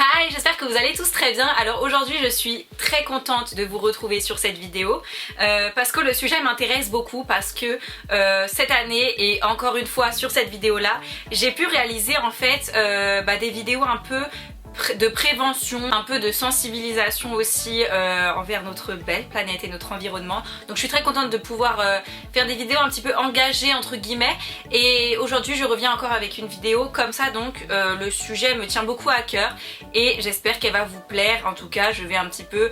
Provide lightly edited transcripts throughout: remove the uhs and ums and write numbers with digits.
Hi, j'espère que vous allez tous très bien. Alors aujourd'hui je suis très contente de vous retrouver sur cette vidéo parce que le sujet m'intéresse beaucoup, parce que cette année et encore une fois sur cette vidéo là j'ai pu réaliser en fait des vidéos un peu de prévention, un peu de sensibilisation aussi envers notre belle planète et notre environnement. Donc je suis très contente de pouvoir faire des vidéos un petit peu engagées entre guillemets, et aujourd'hui je reviens encore avec une vidéo comme ça. Donc le sujet me tient beaucoup à cœur et j'espère qu'elle va vous plaire. En tout cas je vais un petit peu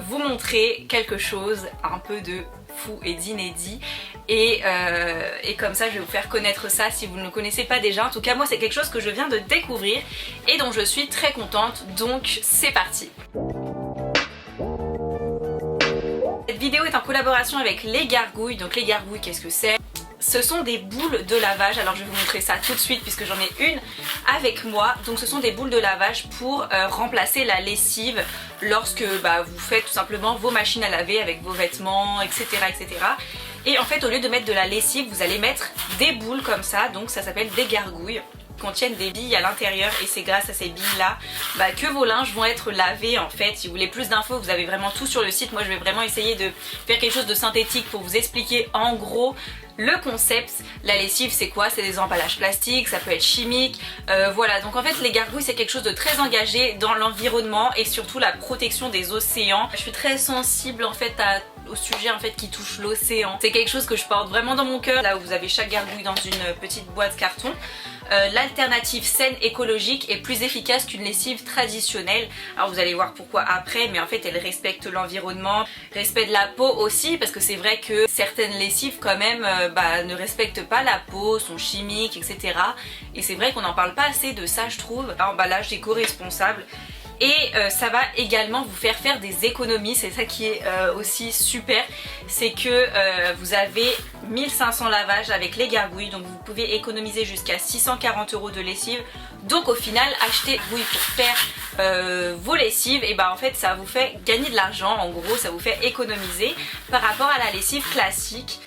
vous montrer quelque chose un peu de fou et d'inédit, et comme ça je vais vous faire connaître ça si vous ne le connaissez pas déjà. En tout cas moi c'est quelque chose que je viens de découvrir et dont je suis très contente, donc c'est parti. Cette vidéo est en collaboration avec Les Gargouilles. Donc Les Gargouilles, qu'est-ce que c'est? Ce sont des boules de lavage. Alors je vais vous montrer ça tout de suite puisque j'en ai une avec moi. Donc ce sont des boules de lavage pour remplacer la lessive lorsque vous faites tout simplement vos machines à laver avec vos vêtements, etc., etc. Et en fait au lieu de mettre de la lessive, vous allez mettre des boules comme ça. Donc ça s'appelle des gargouilles, contiennent des billes à l'intérieur, et c'est grâce à ces billes là que vos linges vont être lavés en fait. Si vous voulez plus d'infos, vous avez vraiment tout sur le site. Moi je vais vraiment essayer de faire quelque chose de synthétique pour vous expliquer en gros le concept. La lessive c'est quoi? C'est des emballages plastiques, ça peut être chimique, voilà. Donc en fait les gargouilles c'est quelque chose de très engagé dans l'environnement et surtout la protection des océans. Je suis très sensible en fait au sujet en fait qui touche l'océan. C'est quelque chose que je porte vraiment dans mon cœur. Là où vous avez chaque gargouille dans une petite boîte carton. L'alternative saine, écologique et plus efficace qu'une lessive traditionnelle. Alors vous allez voir pourquoi après, mais en fait elle respecte l'environnement, respecte la peau aussi, parce que c'est vrai que certaines lessives quand même ne respectent pas la peau, sont chimiques, etc. Et c'est vrai qu'on n'en parle pas assez de ça je trouve. Emballage éco-responsable. Et ça va également vous faire des économies, c'est ça qui est aussi super, c'est que vous avez 1500 lavages avec les gargouilles, donc vous pouvez économiser jusqu'à 640 € de lessive. Donc au final, acheter gargouilles pour faire vos lessives, et en fait ça vous fait gagner de l'argent, en gros ça vous fait économiser par rapport à la lessive classique.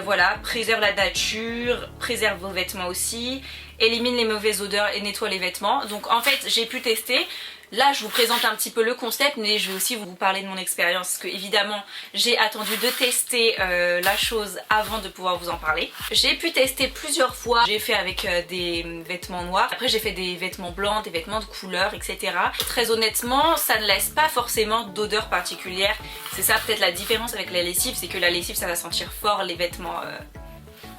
Voilà, préserve la nature, préserve vos vêtements aussi, élimine les mauvaises odeurs et nettoie les vêtements. Donc en fait j'ai pu tester. Là je vous présente un petit peu le concept, mais je vais aussi vous parler de mon expérience parce que évidemment j'ai attendu de tester la chose avant de pouvoir vous en parler. J'ai pu tester plusieurs fois, j'ai fait avec des vêtements noirs, après j'ai fait des vêtements blancs, des vêtements de couleur, etc. Très honnêtement ça ne laisse pas forcément d'odeur particulière. C'est ça peut-être la différence avec la lessive, c'est que la lessive ça va sentir fort les vêtements.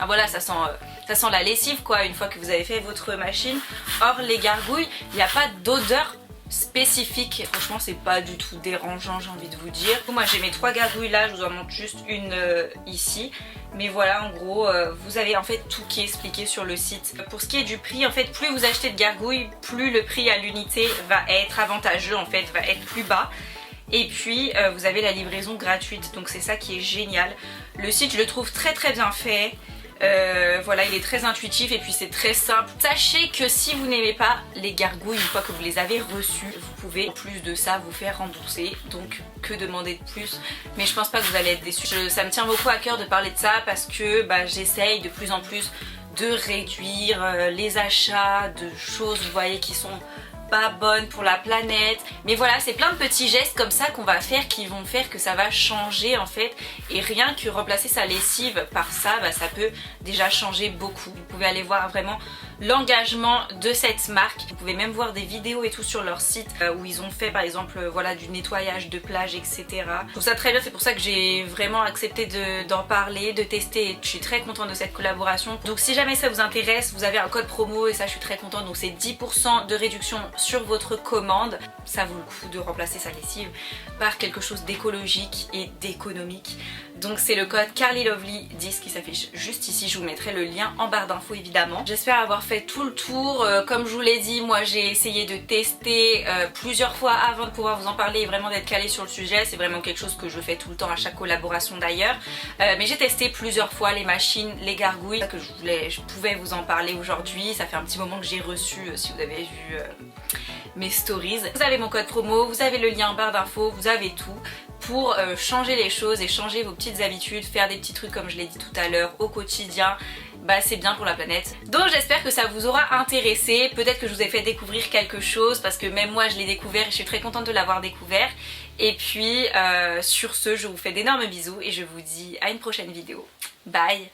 Voilà, ça sent la lessive quoi une fois que vous avez fait votre machine. Or les gargouilles, il n'y a pas d'odeur spécifique, franchement c'est pas du tout dérangeant, j'ai envie de vous dire. Moi j'ai mes 3 gargouilles là, je vous en montre juste une ici, mais voilà en gros vous avez en fait tout qui est expliqué sur le site. Pour ce qui est du prix, en fait plus vous achetez de gargouilles, plus le prix à l'unité va être avantageux, en fait va être plus bas. Et puis vous avez la livraison gratuite, donc c'est ça qui est génial. Le site je le trouve très bien fait. Voilà, il est très intuitif et puis c'est très simple. Sachez que si vous n'aimez pas les gargouilles, une fois que vous les avez reçues, vous pouvez en plus de ça vous faire rembourser. Donc que demander de plus? Mais je pense pas que vous allez être déçus. Ça me tient beaucoup à cœur de parler de ça parce que j'essaye de plus en plus de réduire les achats de choses, vous voyez, qui sont pas bonne pour la planète. Mais voilà, c'est plein de petits gestes comme ça qu'on va faire qui vont faire que ça va changer en fait. Et rien que remplacer sa lessive par ça, ça peut déjà changer beaucoup. Vous pouvez aller voir vraiment l'engagement de cette marque. Vous pouvez même voir des vidéos et tout sur leur site où ils ont fait par exemple voilà du nettoyage de plage, etc. Je trouve ça très bien, c'est pour ça que j'ai vraiment accepté d'en parler, de tester, et je suis très contente de cette collaboration. Donc si jamais ça vous intéresse, vous avez un code promo et ça je suis très contente, donc c'est 10% de réduction sur votre commande. Ça vaut le coup de remplacer sa lessive par quelque chose d'écologique et d'économique. Donc c'est le code CarlyLovely10 qui s'affiche juste ici, je vous mettrai le lien en barre d'infos évidemment. J'espère avoir fait tout le tour. Comme je vous l'ai dit, moi j'ai essayé de tester plusieurs fois avant de pouvoir vous en parler et vraiment d'être calée sur le sujet. C'est vraiment quelque chose que je fais tout le temps à chaque collaboration d'ailleurs. Mais j'ai testé plusieurs fois les machines, les gargouilles, que je pouvais vous en parler aujourd'hui. Ça fait un petit moment que j'ai reçu, si vous avez vu mes stories. Vous avez mon code promo, vous avez le lien en barre d'infos, vous avez tout pour changer les choses et changer vos petites habitudes, faire des petits trucs comme je l'ai dit tout à l'heure au quotidien bah c'est bien pour la planète. Donc j'espère que ça vous aura intéressé, peut-être que je vous ai fait découvrir quelque chose parce que même moi je l'ai découvert et je suis très contente de l'avoir découvert. Et puis sur ce, je vous fais d'énormes bisous et je vous dis à une prochaine vidéo. Bye.